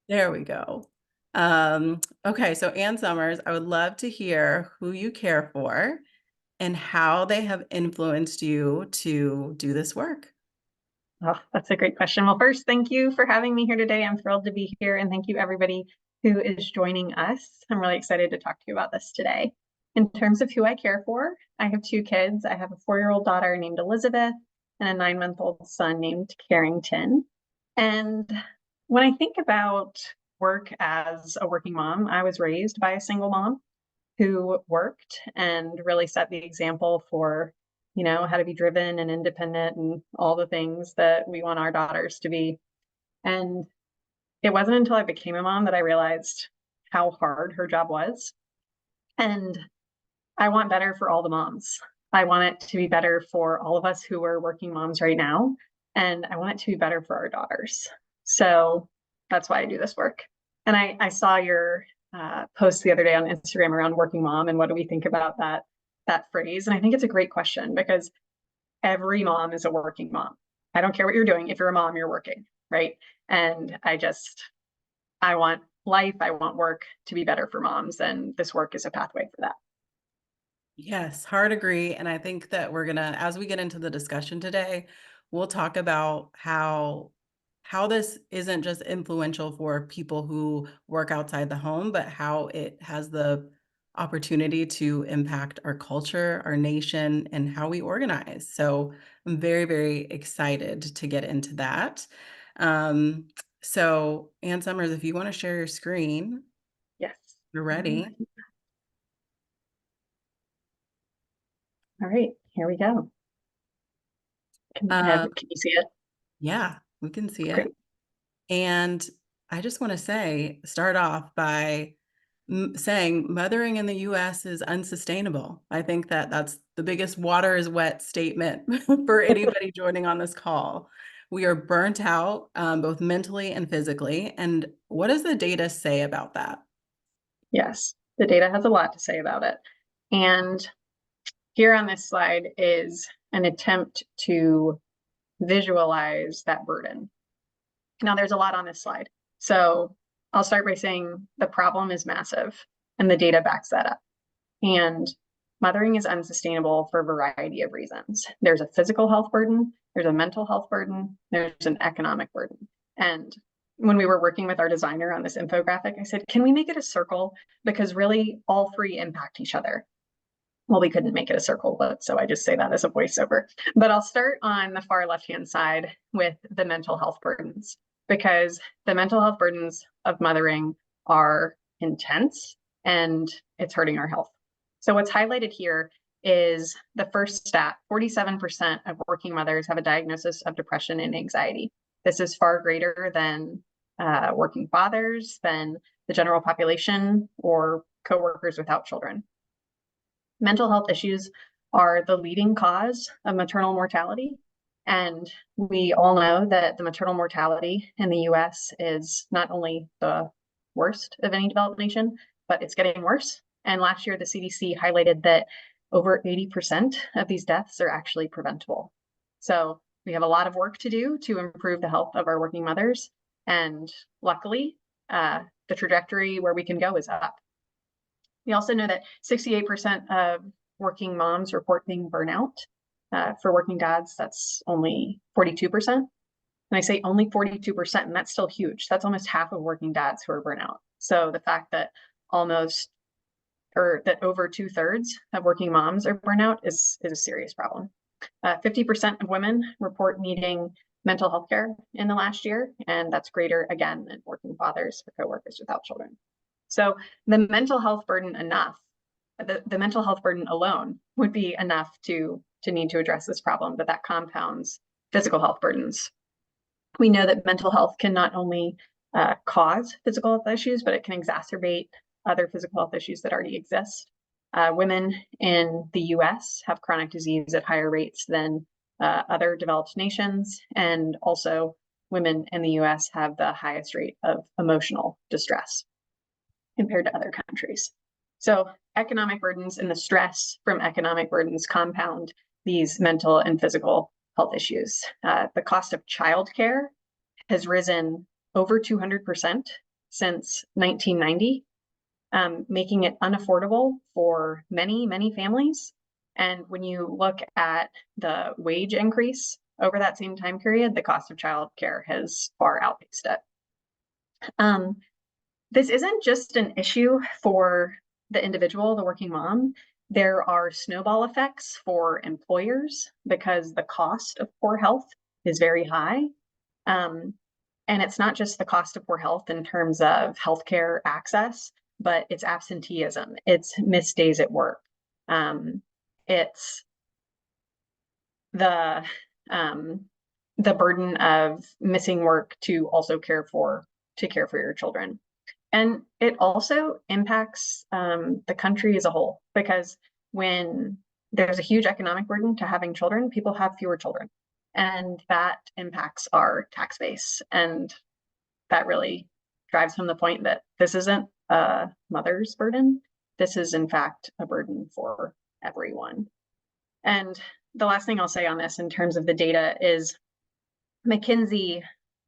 There we go. Okay, so Ann Summers, I would love to hear who you care for and how they have influenced you to do this work. Oh, that's a great question. Well, first, thank you for having me here today. I'm thrilled to be here, and thank you everybody who is joining us. I'm really excited to talk to you about this today. In terms of who I care for, I have two kids. I have a 4-year-old daughter named Elizabeth and a 9-month-old son named Carrington. And when I think about work as a working mom, I was raised by a single mom who worked and really set the example for, how to be driven and independent and all the things that we want our daughters to be. And it wasn't until I became a mom that I realized how hard her job was. And I want better for all the moms. I want it to be better for all of us who are working moms right now. And I want it to be better for our daughters. So that's why I do this work. And I saw your post the other day on Instagram around working mom and what do we think about that phrase. And I think it's a great question because every mom is a working mom. I don't care what you're doing. If you're a mom, you're working, right? And I want life, I want work to be better for moms. And this work is a pathway for that. Yes, hard agree. And I think that we're gonna, as we get into the discussion today, we'll talk about how this isn't just influential for people who work outside the home, but how it has the opportunity to impact our culture, our nation, and how we organize. So I'm very, very excited to get into that. Um, so Ann Summers, if you want to share your screen, Yes. you're ready. All right, here we go. Um, Can you see it? yeah, we can see it. Great. And I just want to start off by saying mothering in the US is unsustainable. I think that that's the biggest water is wet statement for anybody joining on this call. We are burnt out, both mentally and physically. And what does the data say about that? Yes, the data has a lot to say about it. And here on this slide is an attempt to visualize that burden. Now, there's a lot on this slide. So I'll start by saying the problem is massive and the data backs that up. And mothering is unsustainable for a variety of reasons. There's a physical health burden, there's a mental health burden, there's an economic burden. And when we were working with our designer on this infographic, I said, can we make it a circle? Because really all three impact each other. Well, we couldn't make it a circle, but so I just say that as a voiceover. But I'll start on the far left-hand side with the mental health burdens, because the mental health burdens of mothering are intense and it's hurting our health. So what's highlighted here is the first stat: 47% of working mothers have a diagnosis of depression and anxiety. This is far greater than working fathers, than the general population, or coworkers without children. Mental health issues are the leading cause of maternal mortality. And we all know that the maternal mortality in the US is not only the worst of any developed nation, but it's getting worse. And last year, the CDC highlighted that over 80% of these deaths are actually preventable. So we have a lot of work to do to improve the health of our working mothers. And luckily, the trajectory where we can go is up. We also know that 68% of working moms report being burnout. For working dads, that's only 42%. And I say only 42%, and that's still huge. That's almost half of working dads who are burnout. So the fact that over 2/3 of working moms are burnout is a serious problem. 50% of women report needing mental health care in the last year, and that's greater again than working fathers or coworkers without children. So the mental health burden the mental health burden alone would be enough to need to address this problem, but that compounds physical health burdens. We know that mental health can not only cause physical health issues, but it can exacerbate other physical health issues that already exist. Women in the US have chronic disease at higher rates than other developed nations, and also women in the US have the highest rate of emotional distress compared to other countries. So economic burdens and the stress from economic burdens compound these mental and physical health issues. The cost of childcare has risen over 200% since 1990, making it unaffordable for many, many families. And when you look at the wage increase over that same time period, the cost of childcare has far outpaced it. This isn't just an issue for the individual, the working mom. There are snowball effects for employers because the cost of poor health is very high. And it's not just the cost of poor health in terms of healthcare access, but it's absenteeism, it's missed days at work. It's the burden of missing work to also care for your children. And it also impacts the country as a whole, because when there's a huge economic burden to having children, people have fewer children. And that impacts our tax base. And that really drives home the point that this isn't a mother's burden. This is, in fact, a burden for everyone. And the last thing I'll say on this in terms of the data is McKinsey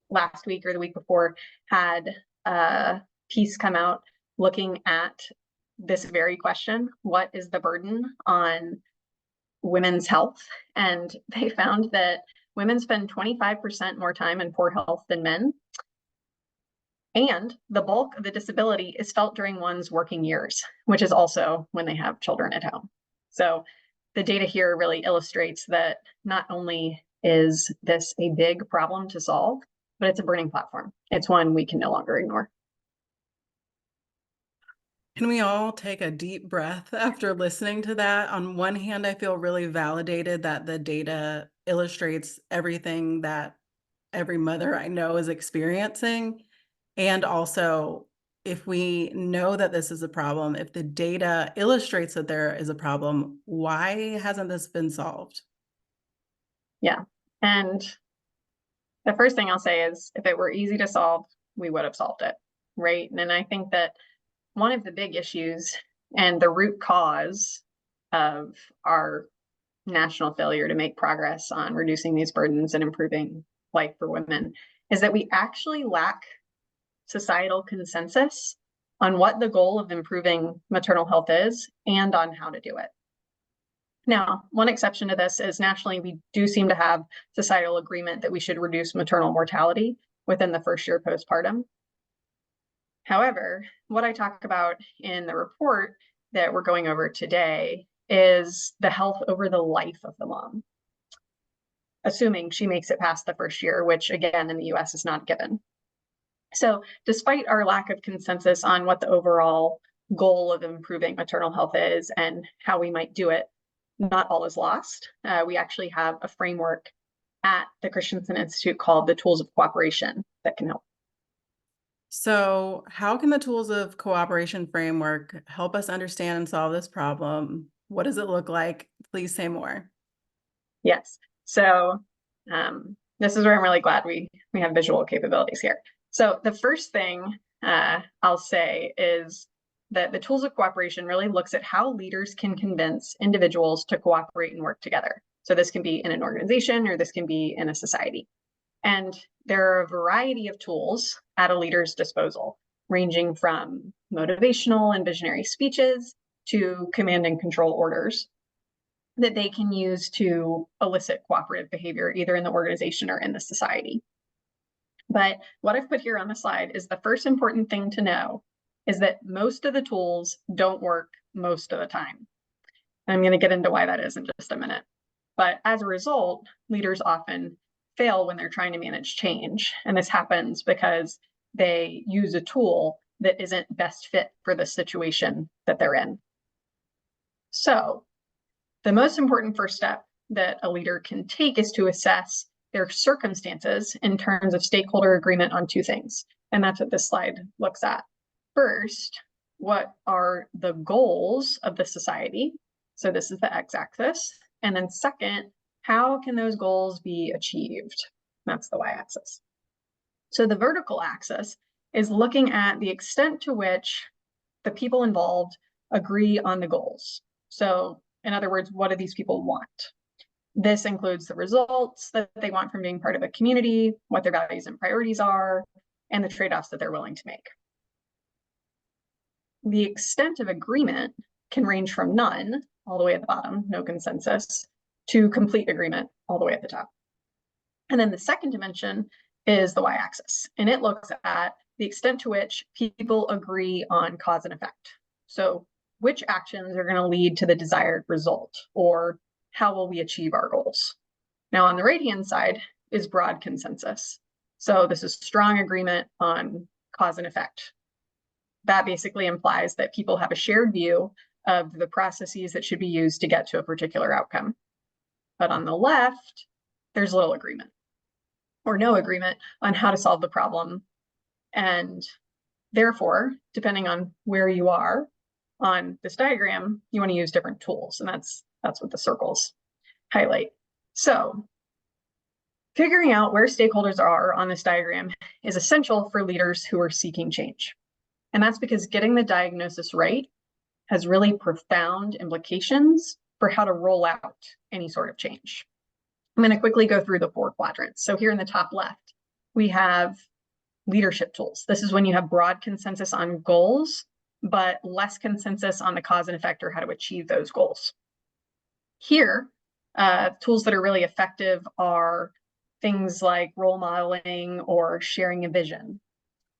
last week or the week before had a piece come out looking at this very question: what is the burden on women's health? And they found that women spend 25% more time in poor health than men. And the bulk of the disability is felt during one's working years, which is also when they have children at home. So the data here really illustrates that not only is this a big problem to solve, but it's a burning platform. It's one we can no longer ignore. Can we all take a deep breath after listening to that? On one hand, I feel really validated that the data illustrates everything that every mother I know is experiencing. And also, if we know that this is a problem, if the data illustrates that there is a problem, why hasn't this been solved? Yeah. And the first thing I'll say is, if it were easy to solve, we would have solved it, right? And I think that one of the big issues and the root cause of our national failure to make progress on reducing these burdens and improving life for women is that we actually lack societal consensus on what the goal of improving maternal health is and on how to do it. Now, one exception to this is nationally, we do seem to have societal agreement that we should reduce maternal mortality within the first year postpartum. However, what I talk about in the report that we're going over today is the health over the life of the mom, assuming she makes it past the first year, which again in the US is not given. So despite our lack of consensus on what the overall goal of improving maternal health is and how we might do it, not all is lost. We actually have a framework at the Christensen Institute called the Tools of Cooperation that can help. So, how can the Tools of Cooperation framework help us understand and solve this problem? What does it look like? Please say more. Yes. So this is where I'm really glad we have visual capabilities here. So the first thing I'll say is that the Tools of Cooperation really looks at how leaders can convince individuals to cooperate and work together. So this can be in an organization or this can be in a society. And there are a variety of tools at a leader's disposal, ranging from motivational and visionary speeches to command and control orders that they can use to elicit cooperative behavior, either in the organization or in the society. But what I've put here on the slide is the first important thing to know is that most of the tools don't work most of the time. And I'm going to get into why that is in just a minute. But as a result, leaders often fail when they're trying to manage change. And this happens because they use a tool that isn't best fit for the situation that they're in. So the most important first step that a leader can take is to assess their circumstances in terms of stakeholder agreement on two things. And that's what this slide looks at. First, what are the goals of the society? So this is the x-axis. And then second, how can those goals be achieved? That's the y-axis. So the vertical axis is looking at the extent to which the people involved agree on the goals. So in other words, what do these people want? This includes the results that they want from being part of a community, what their values and priorities are, and the trade-offs that they're willing to make. the extent of agreement can range from none, all the way at the bottom, no consensus, to complete agreement, all the way at the top. And then the second dimension is the y-axis, and it looks at the extent to which people agree on cause and effect. So which actions are going to lead to the desired result, or how will we achieve our goals? Now, on the right-hand side is broad consensus. So this is strong agreement on cause and effect. That basically implies that people have a shared view of the processes that should be used to get to a particular outcome. But on the left, there's little agreement or no agreement on how to solve the problem. And therefore, depending on where you are on this diagram, you want to use different tools. And that's what the circles highlight. So figuring out where stakeholders are on this diagram is essential for leaders who are seeking change. And that's because getting the diagnosis right has really profound implications for how to roll out any sort of change. I'm going to quickly go through the 4 quadrants. So here in the top left, we have leadership tools. This is when you have broad consensus on goals, but less consensus on the cause and effect or how to achieve those goals. Here, tools that are really effective are things like role modeling or sharing a vision.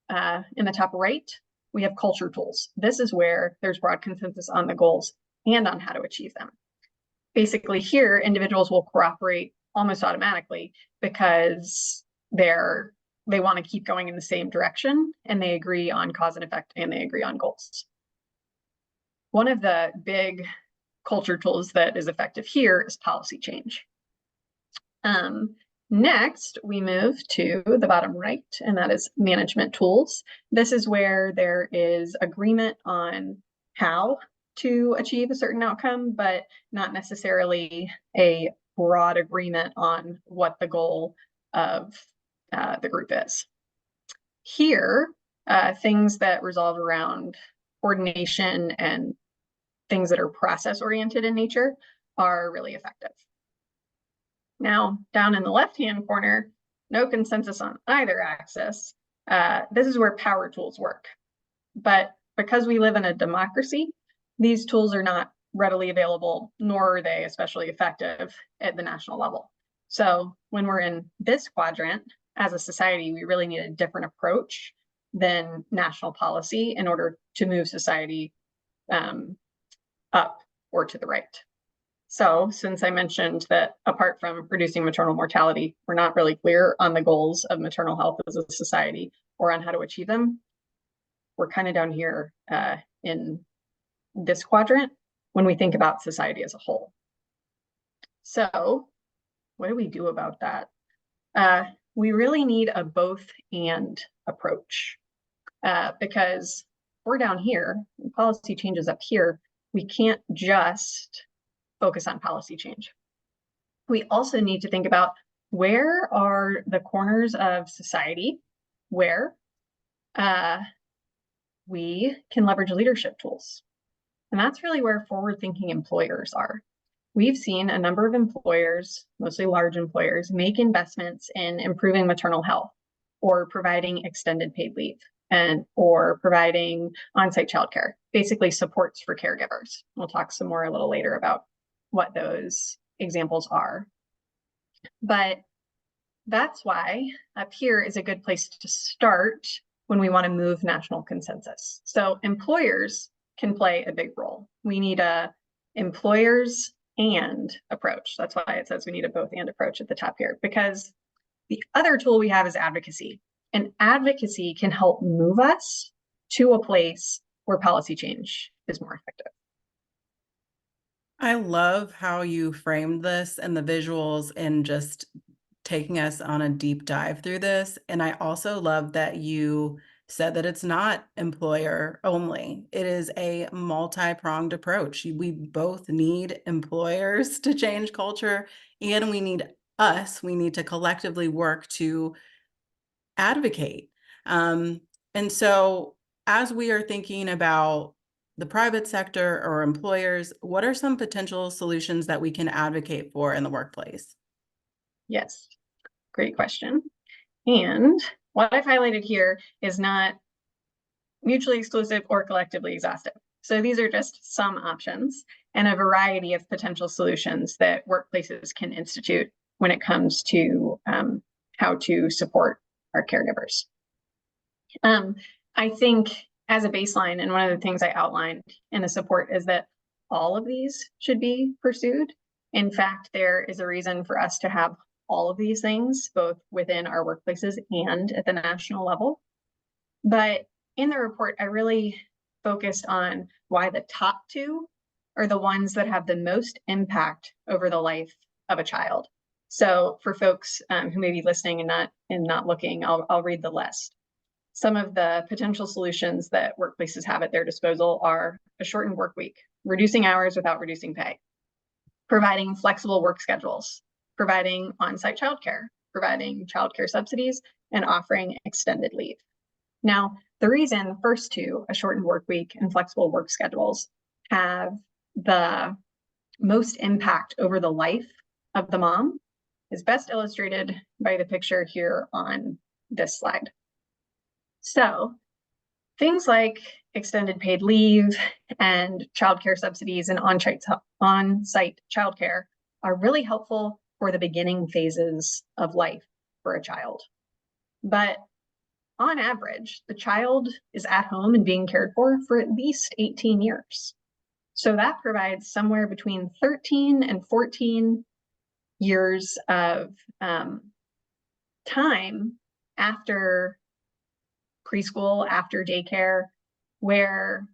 In the top right, we have culture tools. This is where there's broad consensus on the goals and on how to achieve them. Basically here, individuals will cooperate almost automatically because they want to keep going in the same direction, and they agree on cause and effect, and they agree on goals. One of the big culture tools that is effective here is policy change. Next, we move to the bottom right, and that is management tools. This is where there is agreement on how to achieve a certain outcome, but not necessarily a broad agreement on what the goal of the group is. Here, things that resolve around coordination and things that are process-oriented in nature are really effective. Now, down in the left-hand corner, no consensus on either axis. This is where power tools work. But because we live in a democracy, these tools are not readily available, nor are they especially effective at the national level. So when we're in this quadrant, as a society, we really need a different approach than national policy in order to move society up or to the right. So since I mentioned that apart from reducing maternal mortality, we're not really clear on the goals of maternal health as a society or on how to achieve them, we're kind of down here in this quadrant when we think about society as a whole. So what do we do about that? We really need a both and approach because we're down here, policy changes up here, we can't just focus on policy change. We also need to think about where are the corners of society where we can leverage leadership tools. And that's really where forward-thinking employers are. We've seen a number of employers, mostly large employers, make investments in improving maternal health or providing extended paid leave or providing on-site childcare, basically supports for caregivers. We'll talk some more a little later about what those examples are. But that's why up here is a good place to start when we want to move national consensus. So employers can play a big role. We need a employers and approach. That's why it says we need a both and approach at the top here, because the other tool we have is advocacy. And advocacy can help move us to a place where policy change is more effective. I love how you framed this and the visuals and just taking us on a deep dive through this. And I also love that you said that it's not employer only. It is a multi-pronged approach. We both need employers to change culture, and we need to collectively work to advocate. And so as we are thinking about the private sector or employers, what are some potential solutions that we can advocate for in the workplace? Yes, great question. And what I've highlighted here is not mutually exclusive, or collectively exhaustive. So these are just some options and a variety of potential solutions that workplaces can institute when it comes to how to support our caregivers. I think as a baseline, and one of the things I outlined in the support is that all of these should be pursued. In fact, there is a reason for us to have all of these things, both within our workplaces and at the national level. But in the report, I really focused on why the top two are the ones that have the most impact over the life of a child. So for folks who may be listening and not looking, I'll read the list. Some of the potential solutions that workplaces have at their disposal are a shortened work week, reducing hours without reducing pay, providing flexible work schedules, providing on-site childcare, providing childcare subsidies, and offering extended leave. Now, the reason the first two, a shortened work week and flexible work schedules, have the most impact over the life of the mom is best illustrated by the picture here on this slide. So things like extended paid leave and childcare subsidies and on-site childcare are really helpful for the beginning phases of life for a child. But on average, the child is at home and being cared for at least 18 years. So that provides somewhere between 13 and 14 years of time after preschool, after daycare, where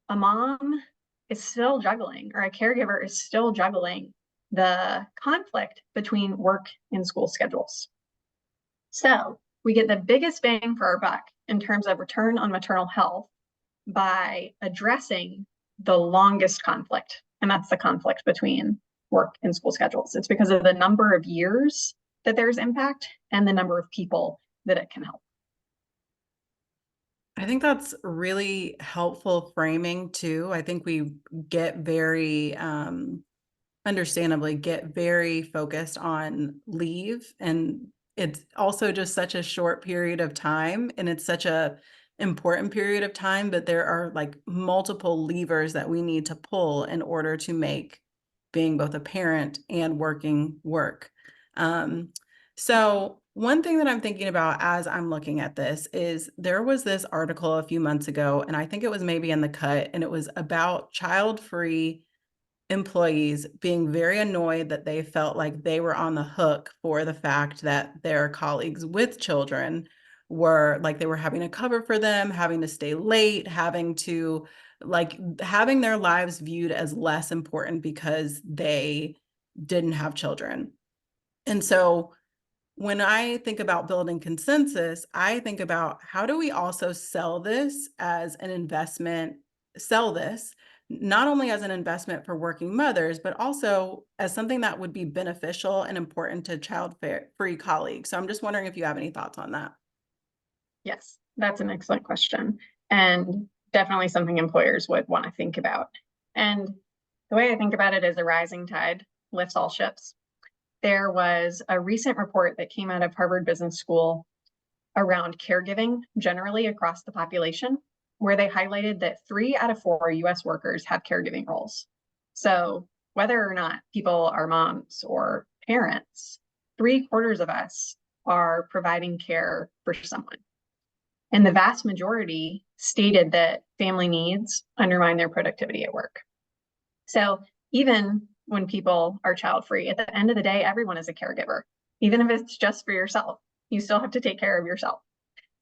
a mom is still juggling, or a caregiver is still juggling the conflict between work and school schedules. So we get the biggest bang for our buck in terms of return on maternal health by addressing the longest conflict, and that's the conflict between work and school schedules. It's because of the number of years that there's impact and the number of people that it can help. I think that's really helpful framing too. I think we get very understandably get very focused on leave, and it's also just such a short period of time, and it's such a important period of time, but there are like multiple levers that we need to pull in order to make being both a parent and working work. So one thing that I'm thinking about as I'm looking at this is there was this article a few months ago, and I think it was maybe in The Cut, and it was about child-free employees being very annoyed that they felt like they were on the hook for the fact that their colleagues with children were like they were having to cover for them, having to stay late, having to like having their lives viewed as less important because they didn't have children. And so when I think about building consensus, I think about how do we also sell this as an investment, sell this not only as an investment for working mothers, but also as something that would be beneficial and important to child-free colleagues. So I'm just wondering if you have any thoughts on that. Yes, that's an excellent question, and definitely something employers would want to think about. And the way I think about it is a rising tide lifts all ships. There was a recent report that came out of Harvard Business School around caregiving generally across the population, where they highlighted that 3 out of 4 US workers have caregiving roles. So whether or not people are moms or parents, 3/4 of us are providing care for someone. And the vast majority stated that family needs undermine their productivity at work. So even when people are child-free, at the end of the day, everyone is a caregiver. Even if it's just for yourself, you still have to take care of yourself.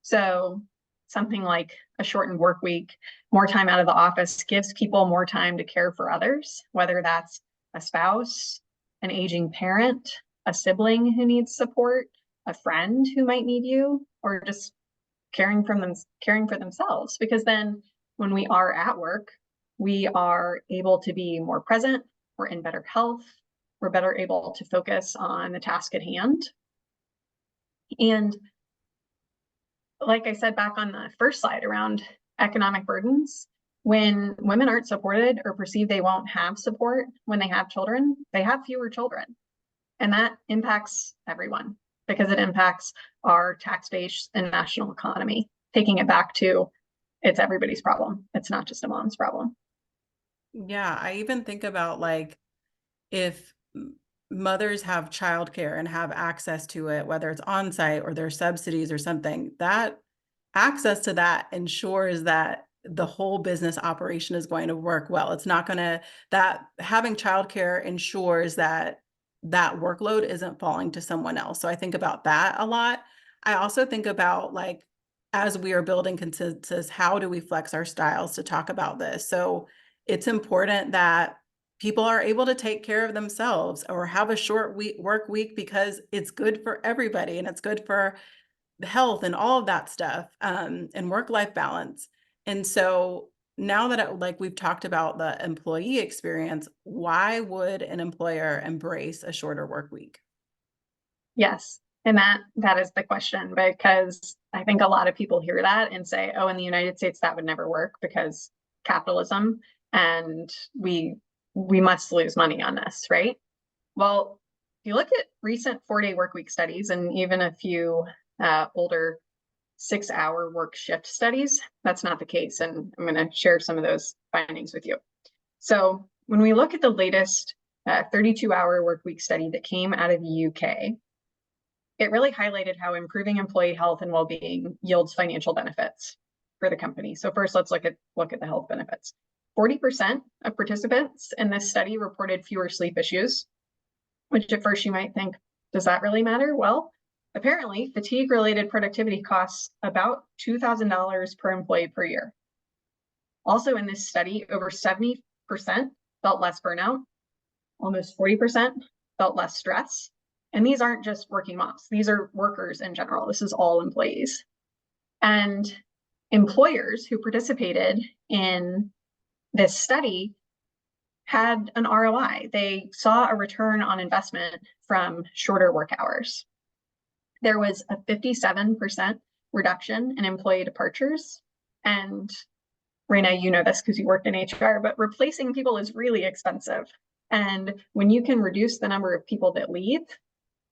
So something like a shortened work week, more time out of the office gives people more time to care for others, whether that's a spouse, an aging parent, a sibling who needs support, a friend who might need you, or just caring for themselves. Because then when we are at work, we are able to be more present, we're in better health, we're better able to focus on the task at hand. And like I said back on the first slide around economic burdens, when women aren't supported or perceive they won't have support when they have children, they have fewer children. And that impacts everyone because it impacts our tax base and national economy. Taking it back to it's everybody's problem. It's not just a mom's problem. Yeah, I even think about like if mothers have childcare and have access to it, whether it's on site or there's subsidies or something, that access to that ensures that the whole business operation is going to work well. It's not going to, that having childcare ensures that that workload isn't falling to someone else. So I think about that a lot. I also think about like, as we are building consensus, how do we flex our styles to talk about this? So it's important that people are able to take care of themselves or have a short work week because it's good for everybody and it's good for the health and all of that stuff, and work-life balance. And so now that like we've talked about the employee experience, why would an employer embrace a shorter work week? Yes. And that is the question, because I think a lot of people hear that and say, oh, in the United States, that would never work because capitalism and we must lose money on this, right? Well, if you look at recent 4-day work week studies and even a few older 6-hour work shift studies, that's not the case. And I'm going to share some of those findings with you. So when we look at the latest 32-hour work week study that came out of the UK, it really highlighted how improving employee health and well-being yields financial benefits for the company. So first, let's look at the health benefits. 40% of participants in this study reported fewer sleep issues, which at first you might think, does that really matter? Well, apparently fatigue-related productivity costs about $2,000 per employee per year. Also in this study, over 70% felt less burnout, almost 40% felt less stress. And these aren't just working moms, these are workers in general. This is all employees. And employers who participated in this study had an ROI. They saw a return on investment from shorter work hours. There was a 57% reduction in employee departures. And Raina, you know this because you worked in HR, but replacing people is really expensive. And when you can reduce the number of people that leave,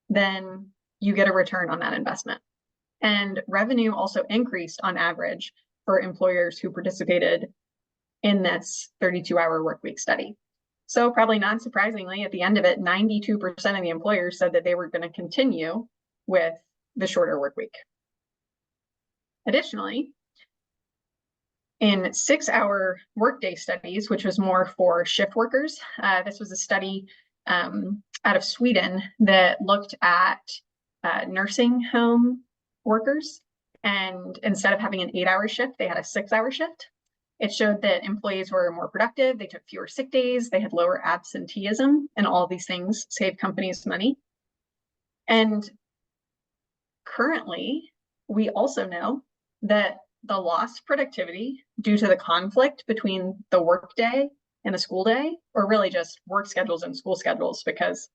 then you get a return on that investment. And revenue also increased on average for employers who participated in this 32-hour work week study. So probably not surprisingly, at the end of it, 92% of the employers said that they were going to continue with the shorter work week. Additionally, in 6-hour workday studies, which was more for shift workers, this was a study out of Sweden that looked at nursing home workers. And instead of having an 8-hour shift, they had a 6-hour shift. It showed that employees were more productive, they took fewer sick days, they had lower absenteeism, and all of these things save companies money. And currently, we also know that the lost productivity due to the conflict between the workday and the school day, or really just work schedules and school schedules, because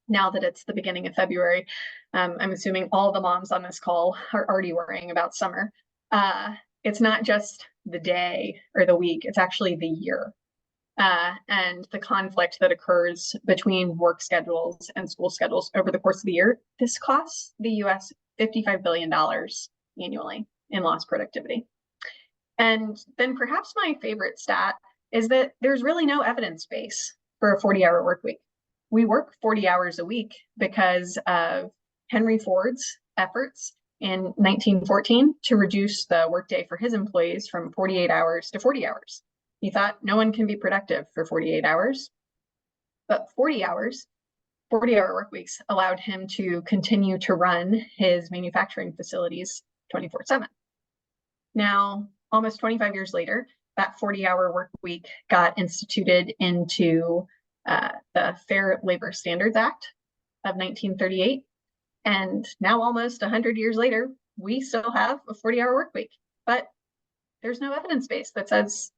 now that it's the beginning of February, I'm assuming all the moms on this call are already worrying about summer. It's not just the day or the week, it's actually the year. And the conflict that occurs between work schedules and school schedules over the course of the year, this costs the US $55 billion annually in lost productivity. And then perhaps my favorite stat is that there's really no evidence base for a 40-hour work week. We work 40 hours a week because of Henry Ford's efforts in 1914 to reduce the workday for his employees from 48 hours to 40 hours. He thought no one can be productive for 48 hours, but 40 hours, 40-hour work weeks allowed him to continue to run his manufacturing facilities 24/7. Now, almost 25 years later, that 40-hour work week got instituted into the Fair Labor Standards Act of 1938. And now almost 100 years later, we still have a 40-hour work week, but there's no evidence base that says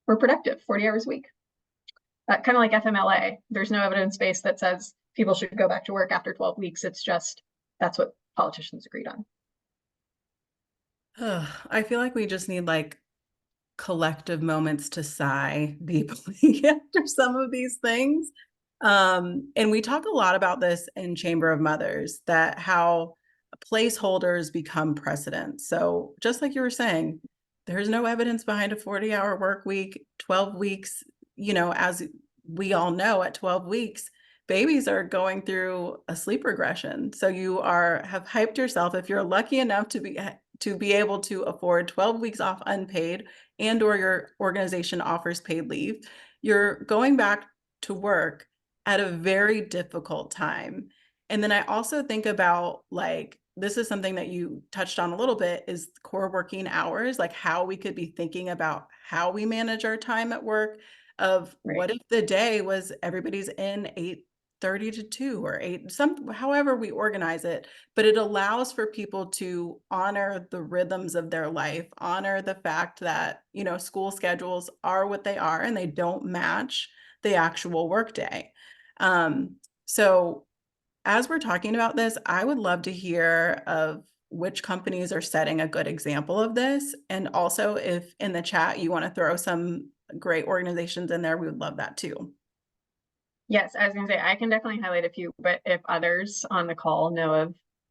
we're productive 40 hours a week. Kind of like FMLA, there's no evidence base that says people should go back to work after 12 weeks. It's just, that's what politicians agreed on. I feel like we just need like collective moments to sigh deeply after some of these things. And we talk a lot about this in Chamber of Mothers, that how placeholders become precedent. So just like you were saying, there's no evidence behind a 40-hour work week, 12 weeks, you know, as we all know, at 12 weeks, babies are going through a sleep regression. So you have hyped yourself if you're lucky enough to be able to afford 12 weeks off unpaid and or your organization offers paid leave, you're going back to work at a very difficult time. And then I also think about, like, this is something that you touched on a little bit, is core working hours, like how we could be thinking about how we manage our time at work. Of Right. what if the day was everybody's in 8:30 to 2 or 8, however we organize it, but it allows for people to honor the rhythms of their life, honor the fact that, you know, school schedules are what they are and they don't match the actual workday. So as we're talking about this, I would love to hear of which companies are setting a good example of this. And also, if in the chat you want to throw some great organizations in there, we would love that too. Yes, I was gonna say, I can definitely highlight a few, but if others on the call know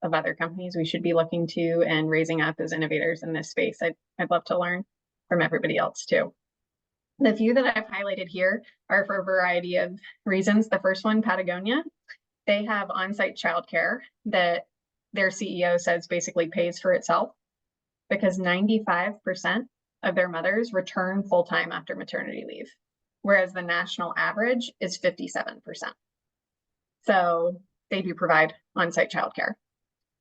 of other companies we should be looking to and raising up as innovators in this space, I'd love to learn from everybody else too. The few that I've highlighted here are for a variety of reasons. The first one, Patagonia, they have on-site childcare that their CEO says basically pays for itself because 95% of their mothers return full-time after maternity leave, whereas the national average is 57%. So they do provide on-site childcare.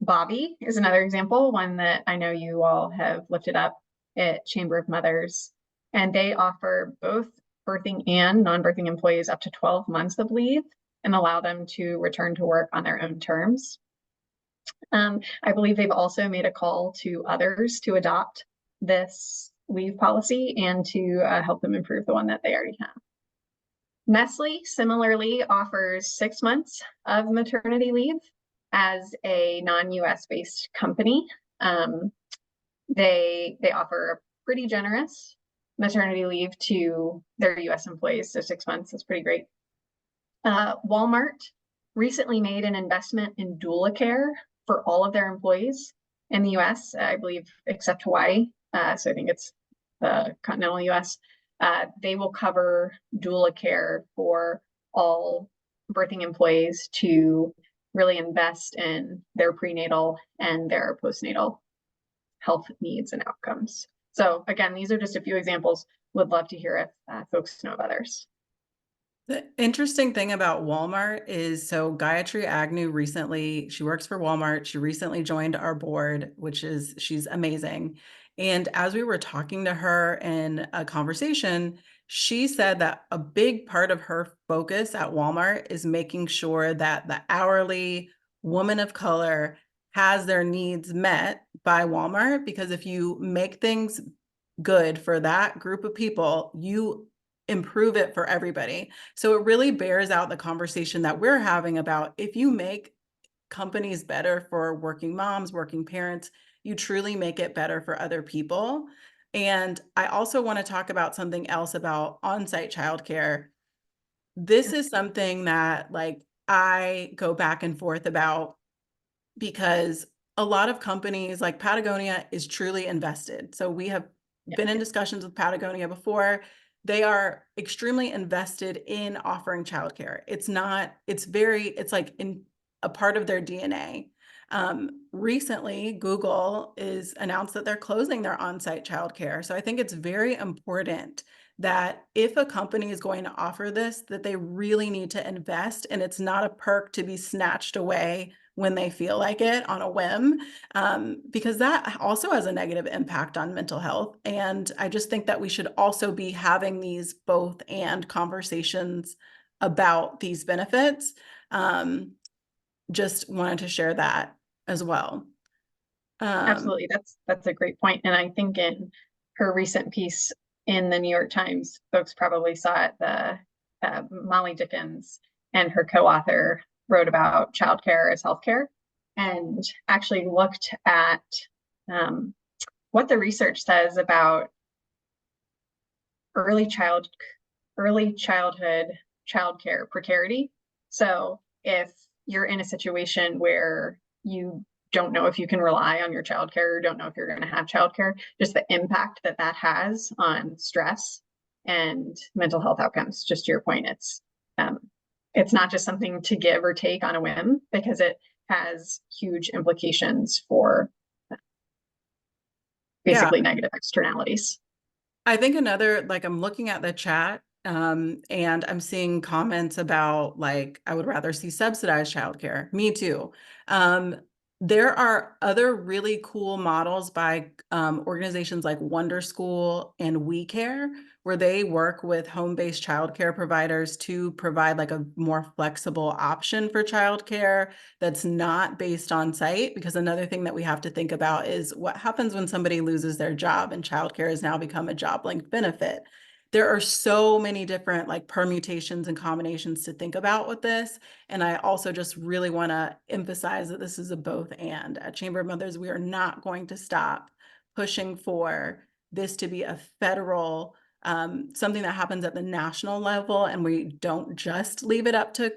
Bobby is another example, one that I know you all have lifted up at Chamber of Mothers, and they offer both birthing and non-birthing employees up to 12 months of leave and allow them to return to work on their own terms. I believe they've also made a call to others to adopt this leave policy and to help them improve the one that they already have. Nestle similarly offers 6 months of maternity leave as a non-US based company. They offer a pretty generous maternity leave to their US employees, so 6 months is pretty great. Walmart recently made an investment in doula care for all of their employees in the US, I believe, except Hawaii. So I think it's the continental US. They will cover doula care for all birthing employees to really invest in their prenatal and their postnatal health needs and outcomes. So again, these are just a few examples. Would love to hear if folks know of others. The interesting thing about Walmart is, so Gayatri Agnew recently, she works for Walmart. She recently joined our board, she's amazing. And as we were talking to her in a conversation, she said that a big part of her focus at Walmart is making sure that the hourly woman of color has their needs met by Walmart, because if you make things good for that group of people, you improve it for everybody. So it really bears out the conversation that we're having about, if you make companies better for working moms, working parents, you truly make it better for other people. And I also want to talk about something else about on-site childcare. This is something that, like, I go back and forth about, because a lot of companies, like Patagonia, is truly invested. So we have been in discussions with Patagonia before. They are extremely invested in offering childcare. It's like in a part of their DNA. Recently, Google is announced that they're closing their on-site childcare. So I think it's very important that if a company is going to offer this, that they really need to invest, and it's not a perk to be snatched away when they feel like it on a whim, because that also has a negative impact on mental health. And I just think that we should also be having these both and conversations about these benefits. Just wanted to share that as well. Absolutely. That's a great point. And I think in her recent piece in the New York Times, folks probably saw it, the Molly Dickens and her co-author wrote about childcare as healthcare and actually looked at what the research says about early childhood childcare precarity. So if you're in a situation where you don't know if you can rely on your childcare or don't know if you're going to have childcare, just the impact that that has on stress and mental health outcomes. Just to your point, it's not just something to give or take on a whim, because it has huge implications for Yeah, basically negative externalities. I think another, like, I'm looking at the chat, and I'm seeing comments about, like, I would rather see subsidized childcare. Me too. There are other really cool models by organizations like Wonder School and We Care, where they work with home-based childcare providers to provide like a more flexible option for childcare that's not based on site. Because another thing that we have to think about is what happens when somebody loses their job and childcare has now become a job linked benefit. There are so many different like permutations and combinations to think about with this. And I also just really want to emphasize that this is a both and. At Chamber of Mothers, we are not going to stop pushing for this to be a federal, something that happens at the national level, and we don't just leave it up to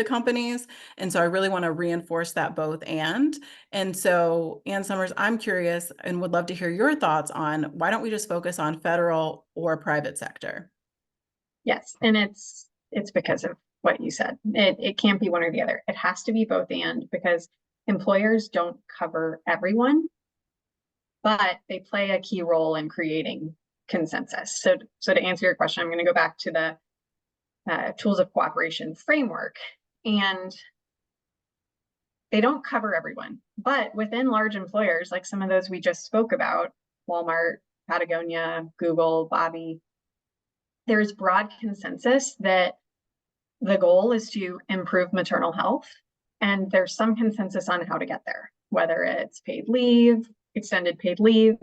companies. And so I really want to reinforce that both and. And so, Ann Summers, I'm curious and would love to hear your thoughts on why don't we just focus on federal or private sector? Yes, and it's because of what you said. It can't be one or the other. It has to be both and, because employers don't cover everyone, but they play a key role in creating consensus. So to answer your question, I'm going to go back to the tools of cooperation framework, and they don't cover everyone, but within large employers, like some of those we just spoke about, Walmart, Patagonia, Google, Bobby, there's broad consensus that the goal is to improve maternal health. And there's some consensus on how to get there, whether it's paid leave, extended paid leave,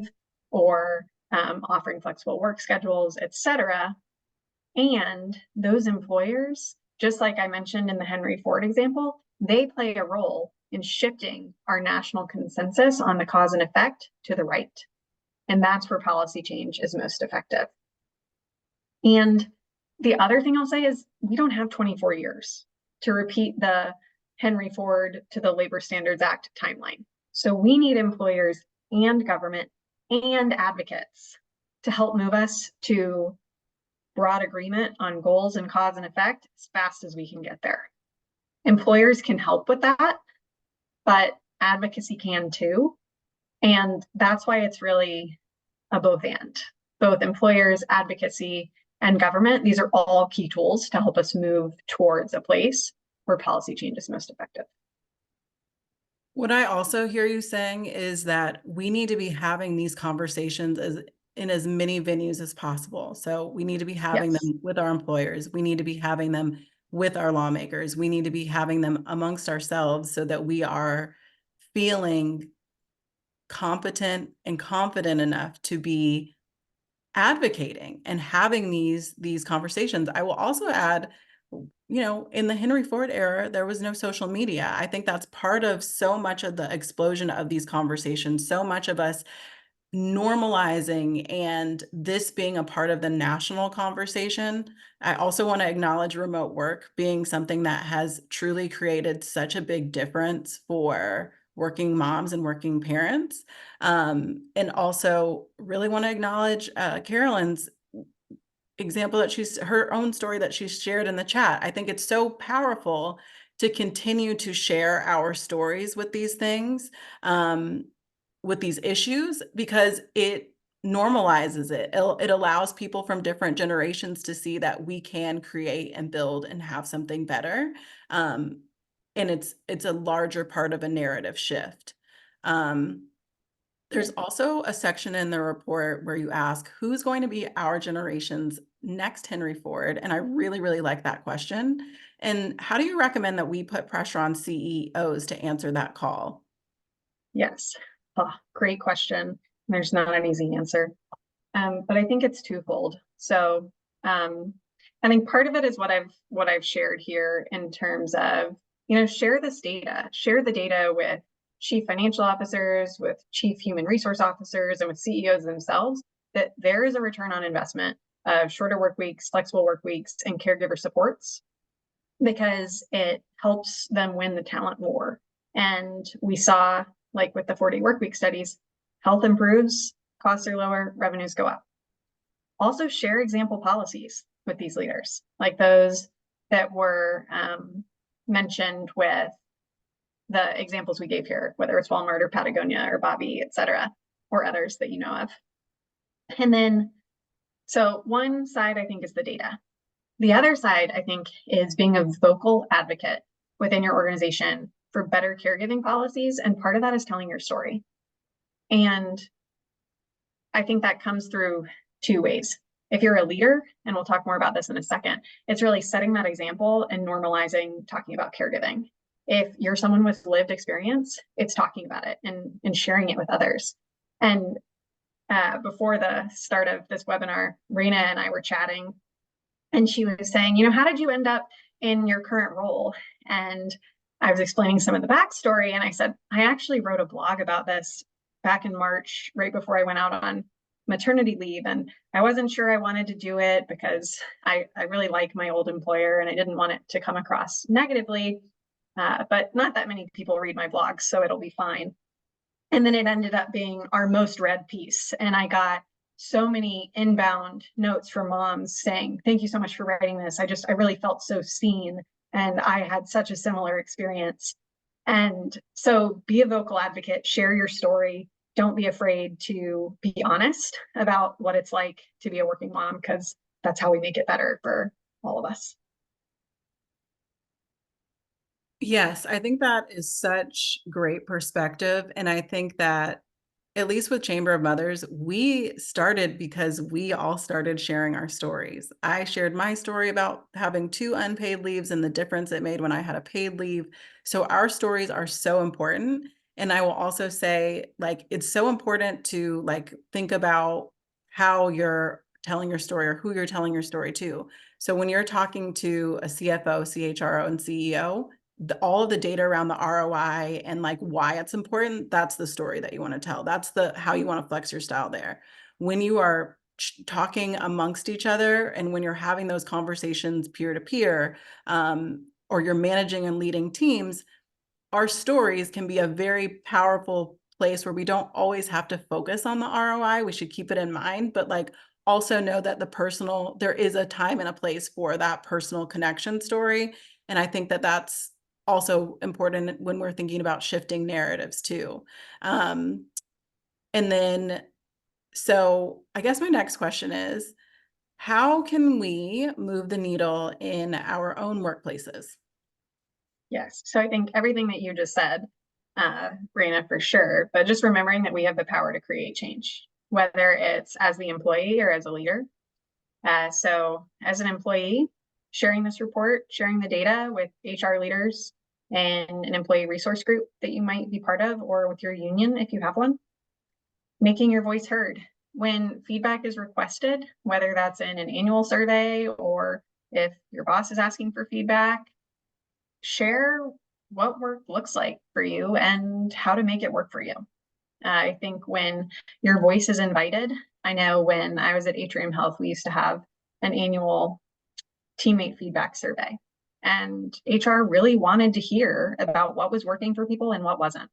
or offering flexible work schedules, et cetera. And those employers, just like I mentioned in the Henry Ford example, they play a role in shifting our national consensus on the cause and effect to the right. And that's where policy change is most effective. And the other thing I'll say is we don't have 24 years to repeat the Henry Ford to the Labor Standards Act timeline. So we need employers and government and advocates to help move us to broad agreement on goals and cause and effect as fast as we can get there. Employers can help with that, but advocacy can too. And that's why it's really a both and. Both employers, advocacy, and government, these are all key tools to help us move towards a place where policy change is most effective. What I also hear you saying is that we need to be having these conversations in as many venues as possible. So we need to be having Yes. them with our employers. We need to be having them with our lawmakers. We need to be having them amongst ourselves so that we are feeling competent and confident enough to be advocating and having these conversations. I will also add, in the Henry Ford era, there was no social media. I think that's part of so much of the explosion of these conversations, so much of us normalizing and this being a part of the national conversation. I also want to acknowledge remote work being something that has truly created such a big difference for working moms and working parents. And also really want to acknowledge Carolyn's example that her own story that she shared in the chat. I think it's so powerful to continue to share our stories with these things, with these issues, because it normalizes it. It allows people from different generations to see that we can create and build and have something better. And it's a larger part of a narrative shift. There's also a section in the report where you ask, who's going to be our generation's next Henry Ford? And I really, really like that question. And how do you recommend that we put pressure on CEOs to answer that call? Yes. Oh, great question. There's not an easy answer. But I think it's twofold. So I think part of it is what I've shared here in terms of, share this data, share the data with chief financial officers, with chief human resource officers, and with CEOs themselves, that there is a return on investment of shorter work weeks, flexible work weeks, and caregiver supports, because it helps them win the talent war. And we saw like with the 4-day workweek studies, health improves, costs are lower, revenues go up. Also share example policies with these leaders, like those that were mentioned with the examples we gave here, whether it's Walmart or Patagonia or Bobby, et cetera, or others that you know of. And then, so one side, I think, is the data. The other side, I think, is being a vocal advocate within your organization for better caregiving policies. And part of that is telling your story. And I think that comes through two ways. If you're a leader, and we'll talk more about this in a second, it's really setting that example and normalizing talking about caregiving. If you're someone with lived experience, it's talking about it and sharing it with others. And before the start of this webinar, Rena and I were chatting, and she was saying, how did you end up in your current role? And I was explaining some of the backstory, and I said, I actually wrote a blog about this back in March, right before I went out on maternity leave. And I wasn't sure I wanted to do it because I really like my old employer and I didn't want it to come across negatively. But not that many people read my blog, so it'll be fine. And then it ended up being our most read piece. And I got so many inbound notes from moms saying, thank you so much for writing this. I really felt so seen. And I had such a similar experience. And so be a vocal advocate, share your story. Don't be afraid to be honest about what it's like to be a working mom, because that's how we make it better for all of us. Yes, I think that is such great perspective. And I think that, at least with Chamber of Mothers, we started because we all started sharing our stories. I shared my story about having 2 unpaid leaves and the difference it made when I had a paid leave. So our stories are so important. And I will also say, like, it's so important to think about how you're telling your story or who you're telling your story to. So when you're talking to a CFO, CHRO, and CEO, all of the data around the ROI and why it's important, that's the story that you want to tell. That's how you want to flex your style there. When you are talking amongst each other and when you're having those conversations peer to peer, or you're managing and leading teams, our stories can be a very powerful place where we don't always have to focus on the ROI. We should keep it in mind, but also know that there is a time and a place for that personal connection story. And I think that that's also important when we're thinking about shifting narratives too. And then, so I guess my next question is, how can we move the needle in our own workplaces? Yes. So I think everything that you just said, Raina, for sure, but just remembering that we have the power to create change, whether it's as the employee or as a leader. So as an employee, sharing this report, sharing the data with HR leaders and an employee resource group that you might be part of, or with your union if you have one, making your voice heard. When feedback is requested, whether that's in an annual survey or if your boss is asking for feedback, share what work looks like for you and how to make it work for you. I think when your voice is invited, I know when I was at Atrium Health, we used to have an annual teammate feedback survey, and HR really wanted to hear about what was working for people and what wasn't.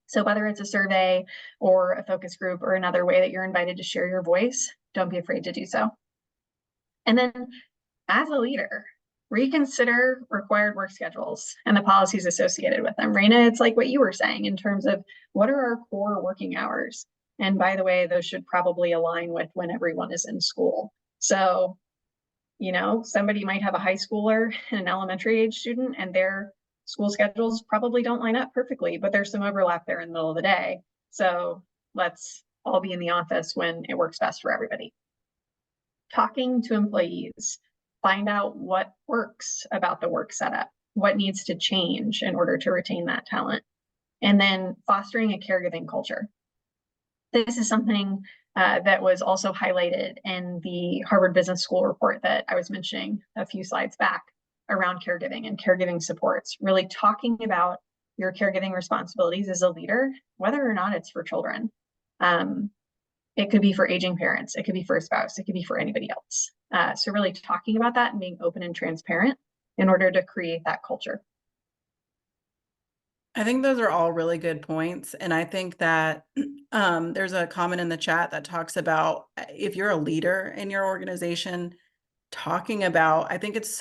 So whether it's a survey or a focus group or another way that you're invited to share your voice, don't be afraid to do so. And then as a leader, reconsider required work schedules and the policies associated with them. Raina, it's like what you were saying in terms of what are our core working hours? And by the way, those should probably align with when everyone is in school. So, somebody might have a high schooler and an elementary age student, and their school schedules probably don't line up perfectly, but there's some overlap there in the middle of the day. So let's all be in the office when it works best for everybody. Talking to employees, find out what works about the work setup, what needs to change in order to retain that talent, and then fostering a caregiving culture. This is something that was also highlighted in the Harvard Business School report that I was mentioning a few slides back around caregiving and caregiving supports, really talking about your caregiving responsibilities as a leader, whether or not it's for children. It could be for aging parents, it could be for a spouse, it could be for anybody else. So really talking about that and being open and transparent in order to create that culture. I think those are all really good points. And I think that there's a comment in the chat that talks about if you're a leader in your organization, talking about, I think it's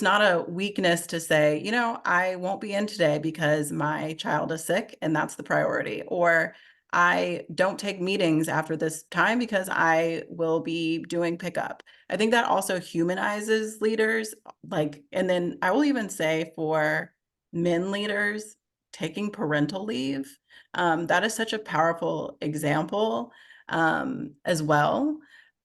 not a weakness to say, I won't be in today because my child is sick and that's the priority. Or I don't take meetings after this time because I will be doing pickup. I think that also humanizes leaders. Like, and then I will even say for men leaders, taking parental leave, that is such a powerful example as well.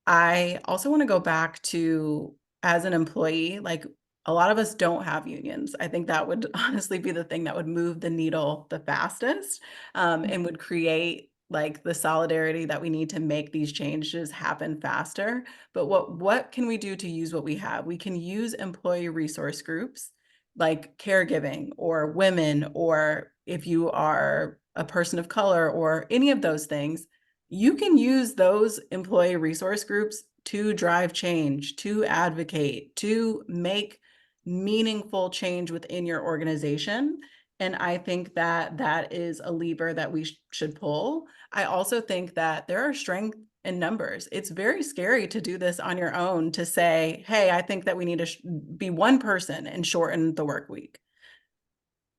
I also want to go back to as an employee, like a lot of us don't have unions. I think that would honestly be the thing that would move the needle the fastest, and would create like the solidarity that we need to make these changes happen faster. But what can we do to use what we have? We can use employee resource groups like caregiving or women, or if you are a person of color or any of those things, you can use those employee resource groups to drive change, to advocate, to make meaningful change within your organization. And I think that that is a lever that we should pull. I also think that there are strength in numbers. It's very scary to do this on your own, to say, hey, I think that we need to be one person and shorten the work week.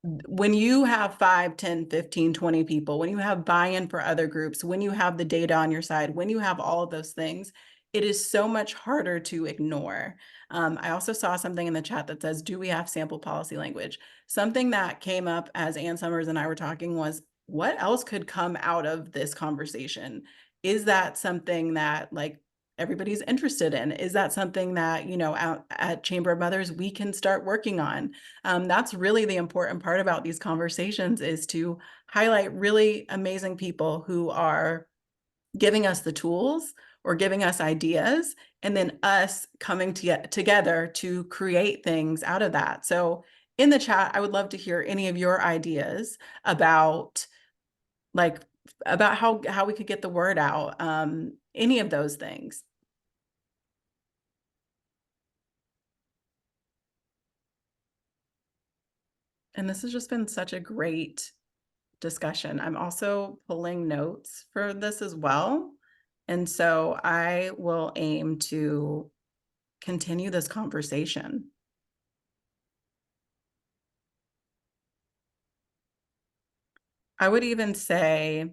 When you have 5, 10, 15, 20 people, when you have buy-in for other groups, when you have the data on your side, when you have all of those things, it is so much harder to ignore. I also saw something in the chat that says, do we have sample policy language? Something that came up as Ann Summers and I were talking was, what else could come out of this conversation? Is that something that like everybody's interested in? Is that something that, out at Chamber of Mothers, we can start working on? That's really the important part about these conversations, is to highlight really amazing people who are giving us the tools or giving us ideas, and then us coming together to create things out of that. So in the chat, I would love to hear any of your ideas about like about how we could get the word out, any of those things. And this has just been such a great discussion. I'm also pulling notes for this as well. And so I will aim to continue this conversation. I would even say,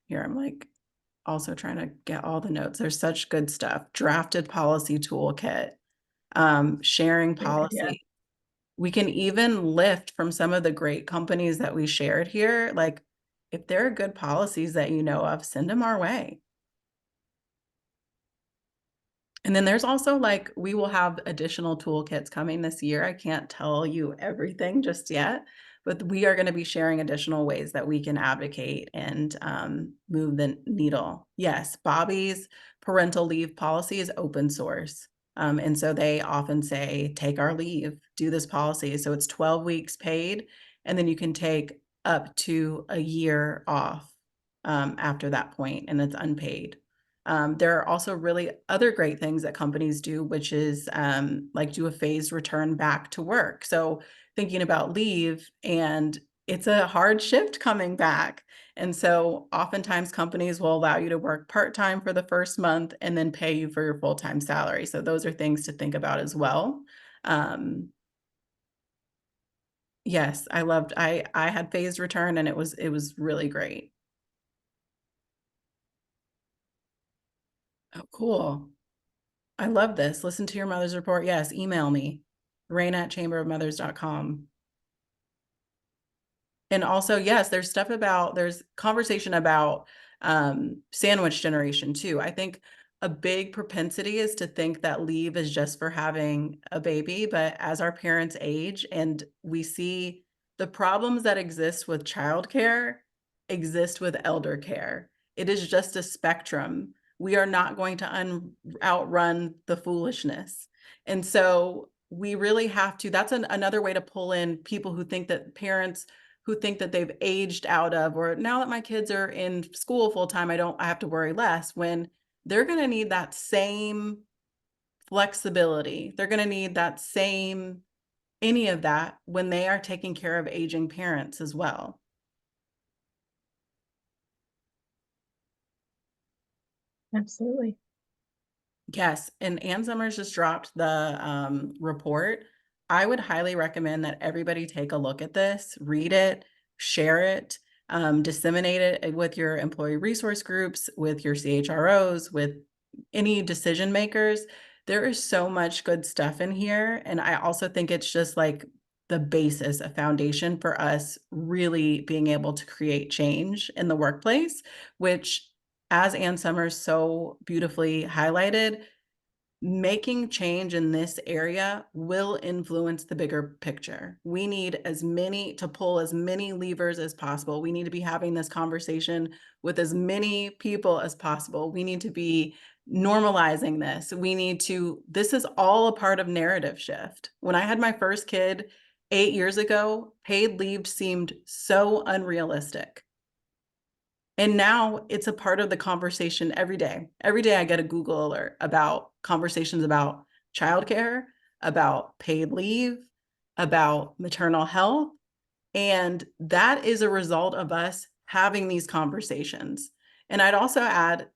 here, I'm like also trying to get all the notes. There's such good stuff. Drafted policy toolkit, sharing Great idea. policy. We can even lift from some of the great companies that we shared here. Like, if there are good policies that you know of, send them our way. And then there's also like, we will have additional toolkits coming this year. I can't tell you everything just yet, but we are going to be sharing additional ways that we can advocate and move the needle. Yes, Bobby's parental leave policy is open source. And so they often say, take our leave, do this policy. So it's 12 weeks paid, and then you can take up to a year off after that point, and it's unpaid. There are also really other great things that companies do, which is like do a phased return back to work. So thinking about leave, and it's a hard shift coming back. And so oftentimes companies will allow you to work part-time for the first month and then pay you for your full-time salary. So those are things to think about as well. Yes, I had phased return, and it was really great. Oh, cool. I love this. Listen to your mother's report. Yes, email me, raina@chamberofmothers.com. And also, yes, there's conversation about sandwich generation too. I think a big propensity is to think that leave is just for having a baby, but as our parents age and we see the problems that exist with childcare exist with elder care. It is just a spectrum. We are not going to outrun the foolishness. And so we really have to, that's another way to pull in people who think that parents who think that they've aged out of, or now that my kids are in school full time, I have to worry less, when they're going to need that same flexibility. They're going to need that same any of that when they are taking care of aging parents as well. Absolutely. Yes, and Ann Summers just dropped the report. I would highly recommend that everybody take a look at this, read it, share it, disseminate it with your employee resource groups, with your CHROs, with any decision makers. There is so much good stuff in here, and I also think it's just like the basis, a foundation for us really being able to create change in the workplace, which, as Ann Summers so beautifully highlighted, making change in this area will influence the bigger picture. We need to pull as many levers as possible. We need to be having this conversation with as many people as possible. We need to be normalizing this. This is all a part of narrative shift. When I had my first kid 8 years ago, paid leave seemed so unrealistic. And now it's a part of the conversation every day. Every day I get a Google alert about conversations about childcare, about paid leave, about maternal health. And that is a result of us having these conversations. And I'd also add,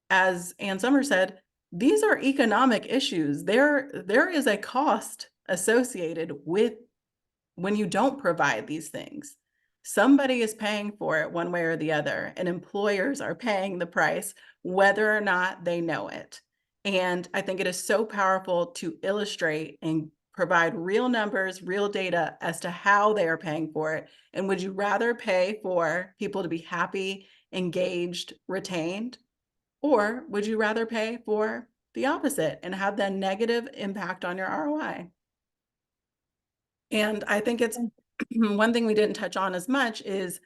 as Ann Summers said, these are economic issues. There is a cost associated with when you don't provide these things. Somebody is paying for it one way or the other, and employers are paying the price, whether or not they know it. And I think it is so powerful to illustrate and provide real numbers, real data as to how they are paying for it. And would you rather pay for people to be happy, engaged, retained? Or would you rather pay for the opposite and have that negative impact on your ROI? And I think it's one thing we didn't touch on as much is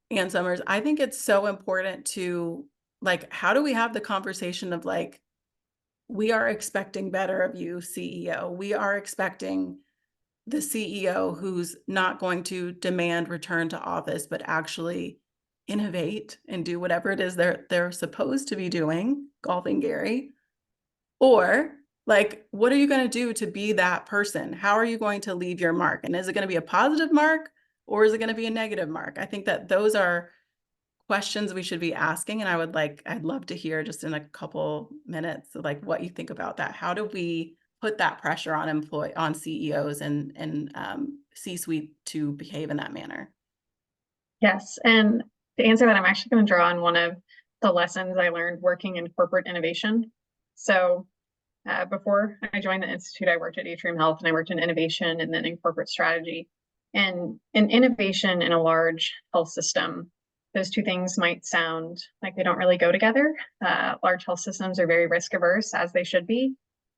Ann Summers. I think it's so important to, like, how do we have the conversation of like, we are expecting better of you, CEO. We are expecting the CEO who's not going to demand return to office, but actually innovate and do whatever it is they're supposed to be doing, golfing Gary. Or, like, what are you gonna do to be that person? How are you going to leave your mark? And is it gonna be a positive mark or is it gonna be a negative mark? I think that those are questions we should be asking, and I'd love to hear just in a couple minutes, like, what you think about that. How do we put that pressure on CEOs and C-suite to behave in that manner? Yes, and to answer that, I'm actually going to draw on one of the lessons I learned working in corporate innovation. So before I joined the Institute, I worked at Atrium Health and I worked in innovation and then in corporate strategy. And in innovation in a large health system, those two things might sound like they don't really go together. Large health systems are very risk averse, as they should be.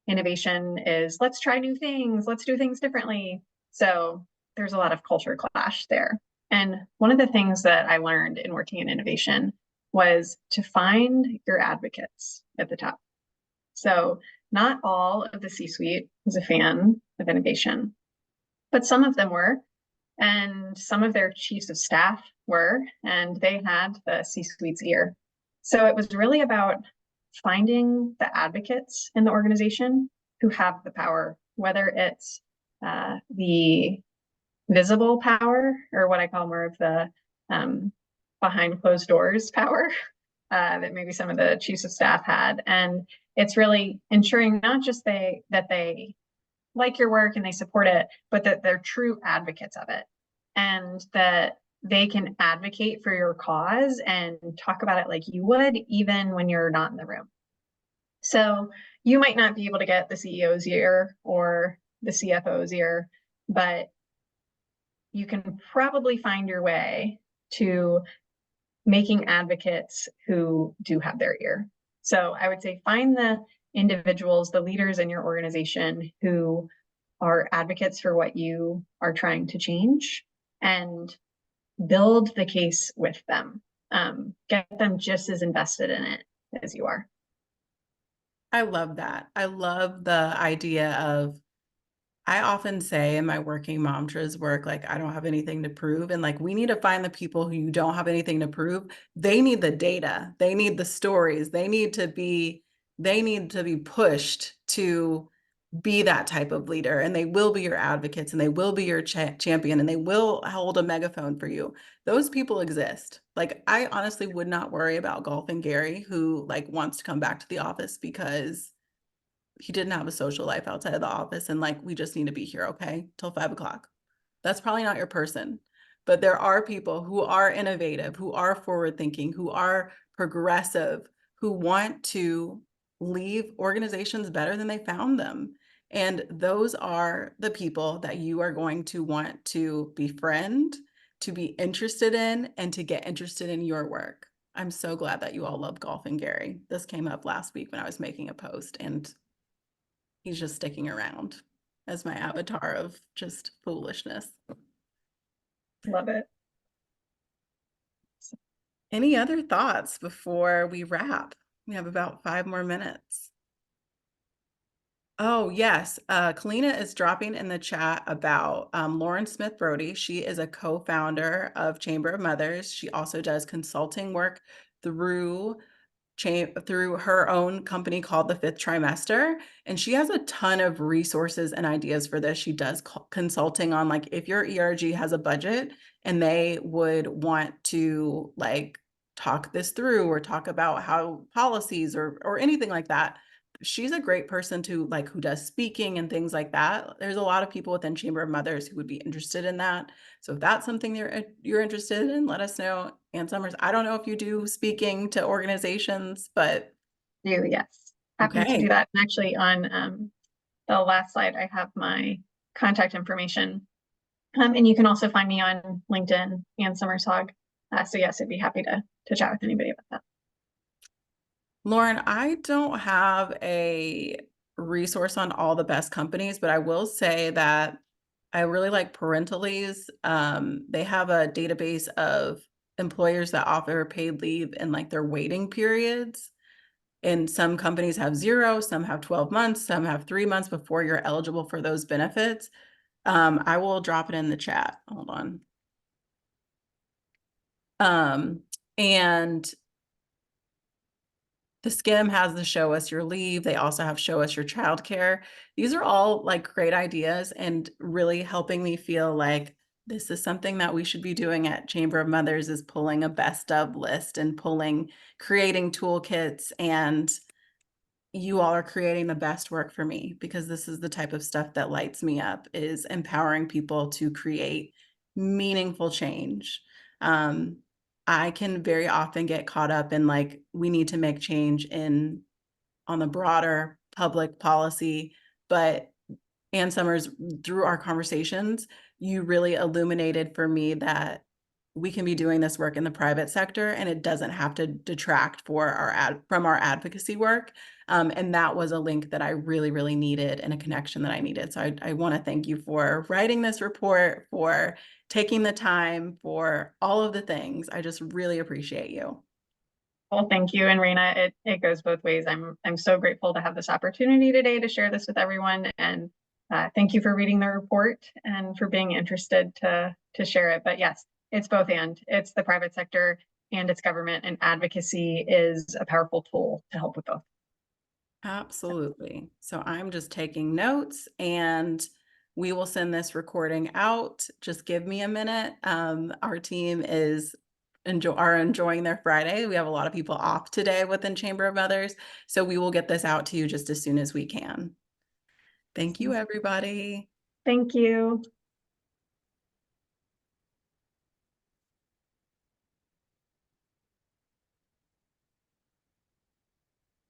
Innovation is let's try new things, let's do things differently. So there's a lot of culture clash there. And one of the things that I learned in working in innovation was to find your advocates at the top. So not all of the C-suite was a fan of innovation, but some of them were, and some of their chiefs of staff were, and they had the C-suite's ear. So it was really about finding the advocates in the organization who have the power, whether it's the visible power or what I call more of the behind closed doors power that maybe some of the chiefs of staff had. And it's really ensuring not just that they like your work and they support it, but that they're true advocates of it and that they can advocate for your cause and talk about it like you would, even when you're not in the room. So you might not be able to get the CEO's ear or the CFO's ear, but you can probably find your way to making advocates who do have their ear. So I would say find the individuals, the leaders in your organization who are advocates for what you are trying to change and build the case with them. Get them just as invested in it as you are. I love that. I love the idea of, I often say in my working mantras work, like, I don't have anything to prove. And like, we need to find the people who don't have anything to prove. They need the data. They need the stories. They need to be pushed to be that type of leader, and they will be your advocates, and they will be your champion, and they will hold a megaphone for you. Those people exist. Like, I honestly would not worry about Golfing Gary, who like wants to come back to the office because he didn't have a social life outside of the office, and like, we just need to be here, okay, till 5 o'clock. That's probably not your person. But there are people who are innovative, who are forward thinking, who are progressive, who want to leave organizations better than they found them. And those are the people that you are going to want to befriend, to be interested in, and to get interested in your work. I'm so glad that you all love Golfing Gary. This came up last week when I was making a post, and he's just sticking around as my avatar of just foolishness. Love it. Any other thoughts before we wrap? We have about 5 more minutes. Oh, yes. Kalina is dropping in the chat about Lauren Smith Brody. She is a co-founder of Chamber of Mothers. She also does consulting work through through her own company called The Fifth Trimester, and she has a ton of resources and ideas for this. She does consulting on, like, if your ERG has a budget and they would want to like talk this through or talk about how policies or anything like that. She's a great person to like, who does speaking and things like that. There's a lot of people within Chamber of Mothers who would be interested in that. So if that's something you're interested in, let us know. Ann Summers, I don't know if you do speaking to organizations, but Yes. Happy to do okay. that. And actually on the last slide, I have my contact information. And you can also find me on LinkedIn and Summershog. So yes, I'd be happy to chat with anybody about that. Lauren, I don't have a resource on all the best companies, but I will say that I really like Parentalies. They have a database of employers that offer paid leave in like their waiting periods. And some companies have 0, some have 12 months, some have 3 months before you're eligible for those benefits. I will drop it in the chat. Hold on. And the Skim has the Show Us Your Leave. They also have Show Us Your Childcare. These are all like great ideas and really helping me feel like this is something that we should be doing at Chamber of Mothers, is pulling a best of list and creating toolkits, and you all are creating the best work for me, because this is the type of stuff that lights me up, is empowering people to create meaningful change. I can very often get caught up in like, we need to make change on the broader public policy, but Ann Summers, through our conversations, you really illuminated for me that we can be doing this work in the private sector, and it doesn't have to detract from our advocacy work. And that was a link that I really, really needed, and a connection that I needed. So I want to thank you for writing this report, for taking the time, for all of the things. I just really appreciate you. Well, thank you. And Raina, it goes both ways. I'm so grateful to have this opportunity today to share this with everyone. And thank you for reading the report and for being interested to share it. But yes, it's both and. It's the private sector and it's government, and advocacy is a powerful tool to help with both. Absolutely. So I'm just taking notes, and we will send this recording out. Just give me a minute. Our team are enjoying their Friday. We have a lot of people off today within Chamber of Mothers, so we will get this out to you just as soon as we can. Thank you, everybody. Thank you.